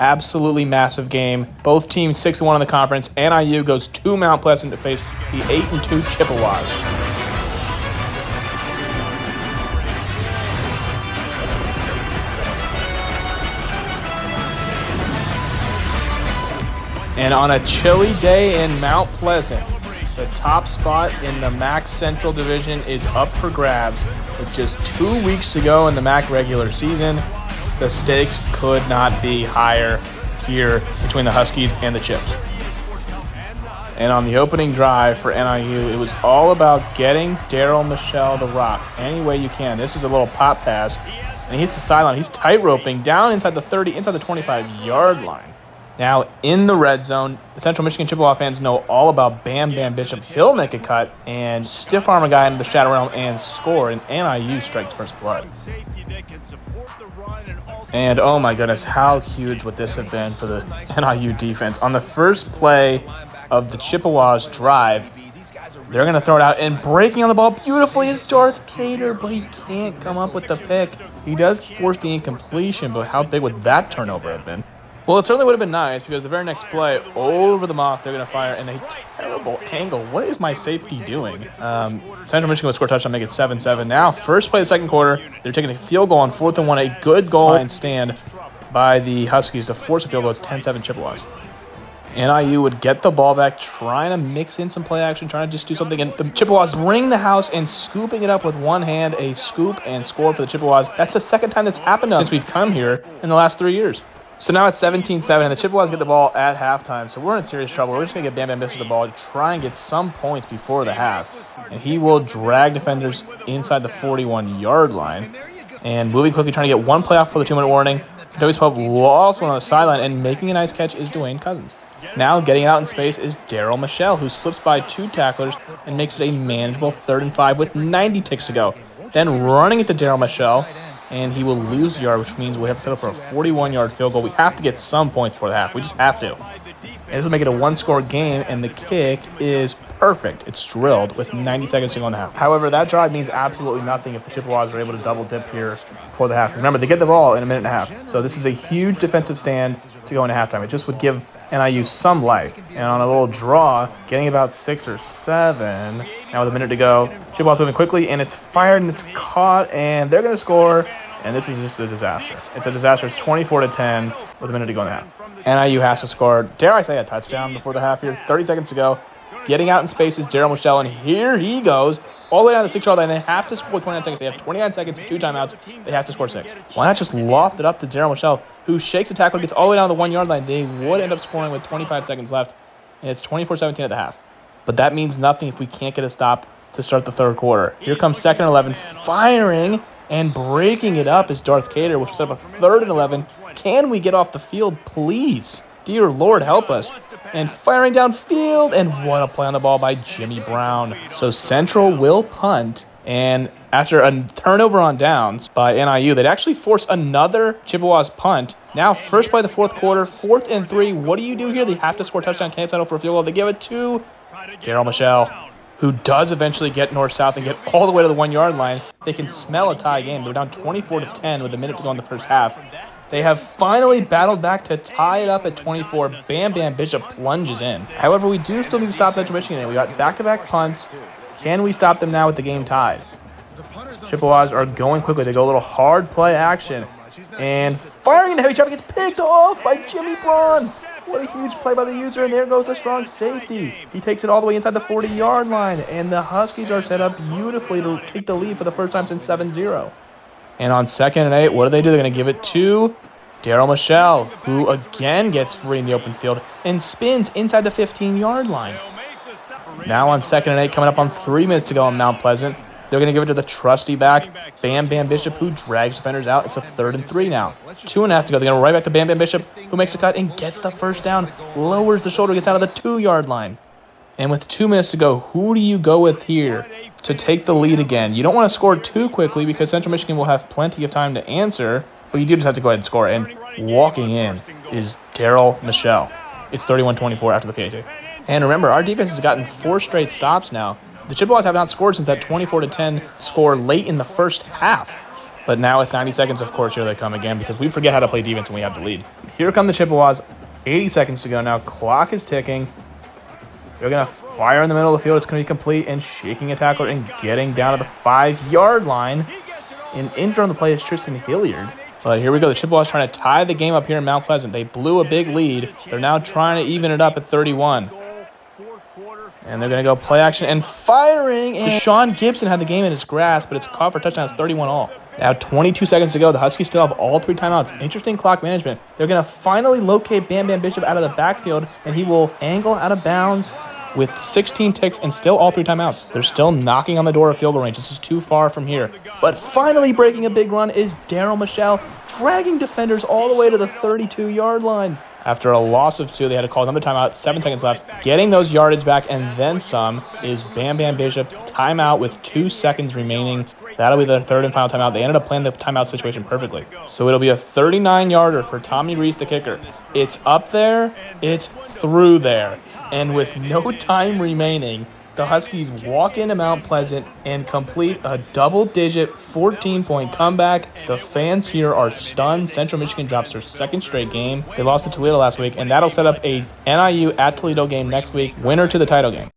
Absolutely massive game. Both teams 6-1 in the conference. NIU goes to Mount Pleasant to face the 8-2 Chippewas. And on a chilly day in Mount Pleasant, the top spot in the MAC Central Division is up for grabs. With just 2 weeks to go in the MAC regular season, the stakes could not be higher here between the Huskies and the Chips. And on the opening drive for NIU, it was all about getting Daryl Michelle the rock any way you can. This is a little pop pass, and he hits the sideline. He's tight roping down inside the 30, inside the 25-yard line. Now in the red zone, the Central Michigan Chippewa fans know all about Bam Bam Bishop. He'll make a cut and stiff arm a guy into the shadow realm and score, and NIU strikes first blood. And oh my goodness, how huge would this have been for the NIU defense. On the first play of the Chippewas drive, they're going to throw it out, and breaking on the ball beautifully is Darth Cater, but he can't come up with the pick. He does force the incompletion, but how big would that turnover have been? Well, it certainly would have been nice, because the very next play, over the muff, they're going to fire in a terrible angle. What is my safety doing? Central Michigan would score a touchdown, make it 7-7. Now, first play of the second quarter, they're taking a field goal on 4th and 1, a good goal line stand by the Huskies to force a field goal. It's 10-7 Chippewas. NIU would get the ball back, trying to mix in some play action, trying to just do something. And the Chippewas ring the house and scooping it up with one hand, a scoop and score for the Chippewas. That's the second time that's happened since we've come here in the last 3 years. So now it's 17-7, and the Chippewas get the ball at halftime. So we're in serious trouble. We're just going to get Bam Bam Bishop the ball to try and get some points before the half. And he will drag defenders inside the 41-yard line. And moving quickly, trying to get one play off for the 2-minute warning. Joey's Pope lost one on the sideline, and making a nice catch is Dwayne Cousins. Now getting out in space is Daryl Michelle, who slips by 2 tacklers and makes it a manageable 3rd and 5 with 90 ticks to go. Then running into Daryl Michelle, and he will lose a yard, which means we have to set up for a 41-yard field goal. We have to get some points before the half. We just have to. And this will make it a 1-score game, and the kick is perfect. It's drilled with 90 seconds to go in the half. However, that drive means absolutely nothing if the Chippewas are able to double dip here before the half. Because remember, they get the ball in a minute and a half. So this is a huge defensive stand to go into halftime. It just would give NIU some life. And on a little draw, getting about 6 or 7. Now with a minute to go, Chippewas moving quickly, and it's fired, and it's caught, and they're going to score. And this is just a disaster. It's a disaster. It's 24-10 with a minute to go in the half. NIU has to score, dare I say, a touchdown before the half here. 30 seconds to go. Getting out in space is Daryl Michelle, and here he goes all the way down the 6-yard line. They have to score with 29 seconds. They have 29 seconds, 2 timeouts. They have to score 6. Why not just loft it up to Daryl Michelle, who shakes the tackle, gets all the way down the 1-yard line? They would end up scoring with 25 seconds left, and it's 24-17 at the half. But that means nothing if we can't get a stop to start the third quarter. Here comes 2nd and 11, firing and breaking it up is Darth Cater, which will set up a 3rd and 11. Can we get off the field, please? Dear Lord, help us. And firing downfield, and what a play on the ball by Jimmy Brown. So Central will punt, and after a turnover on downs by NIU, they'd actually force another Chippewas punt. Now, first play of the fourth quarter, 4th and 3. What do you do here? They have to score a touchdown, can't settle for a field goal. They give it to Daryl Michelle, who does eventually get north-south and get all the way to the 1-yard line. They can smell a tie game. They're down 24-10 with a minute to go in the first half. They have finally battled back to tie it up at 24. Bam Bam Bishop plunges in. However, we do still need to stop Central Michigan. We got back-to-back punts. Can we stop them now with the game tied? Chippewas are going quickly. They go a little hard play action. And firing into heavy traffic gets picked off by Jimmy Braun. What a huge play by the user, and there goes a strong safety. He takes it all the way inside the 40-yard line, and the Huskies are set up beautifully to take the lead for the first time since 7-0. And on 2nd and 8, what do? They're going to give it to Daryl Michelle, who again gets free in the open field and spins inside the 15-yard line. Now on 2nd and 8, coming up on 3 minutes to go on Mount Pleasant, they're going to give it to the trusty back, Bam Bam Bishop, who drags defenders out. It's a 3rd and 3 now. 2.5 to go. They're going to right back to Bam Bam Bishop, who makes a cut and gets the first down, lowers the shoulder, gets out of the 2-yard line. And with 2 minutes to go, who do you go with here to take the lead again? You don't want to score too quickly because Central Michigan will have plenty of time to answer, but you do just have to go ahead and score. And walking in is Daryl Michelle. It's 31-24 after the PAT. And remember, our defense has gotten 4 straight stops now. The Chippewas have not scored since that 24-10 score late in the first half. But now with 90 seconds, of course, here they come again because we forget how to play defense when we have the lead. Here come the Chippewas. 80 seconds to go now. Clock is ticking. They're going to fire in the middle of the field. It's going to be complete and shaking a tackler and getting down to the 5-yard line. And injured on the play is Tristan Hilliard. But here we go. The Chippewas trying to tie the game up here in Mount Pleasant. They blew a big lead. They're now trying to even it up at 31. And they're going to go play action and firing. And Deshaun Gibson had the game in his grasp, but it's caught for a touchdown. It's 31-all. Now 22 seconds to go. The Huskies still have all 3 timeouts. Interesting clock management. They're going to finally locate Bam Bam Bishop out of the backfield, and he will angle out of bounds with 16 ticks and still all 3 timeouts. They're still knocking on the door of field goal range. This is too far from here. But finally breaking a big run is Daryl Michelle, dragging defenders all the way to the 32-yard line. After a loss of 2, they had to call another timeout, 7 seconds left. Getting those yardage back and then some is Bam Bam Bishop. Timeout with 2 seconds remaining. That'll be the 3rd and final timeout. They ended up playing the timeout situation perfectly. So it'll be a 39-yarder for Tommy Reese, the kicker. It's up there. It's through there. And with no time remaining, the Huskies walk into Mount Pleasant and complete a double-digit 14-point comeback. The fans here are stunned. Central Michigan drops their 2nd straight game. They lost to Toledo last week, and that'll set up a NIU at Toledo game next week. Winner to the title game.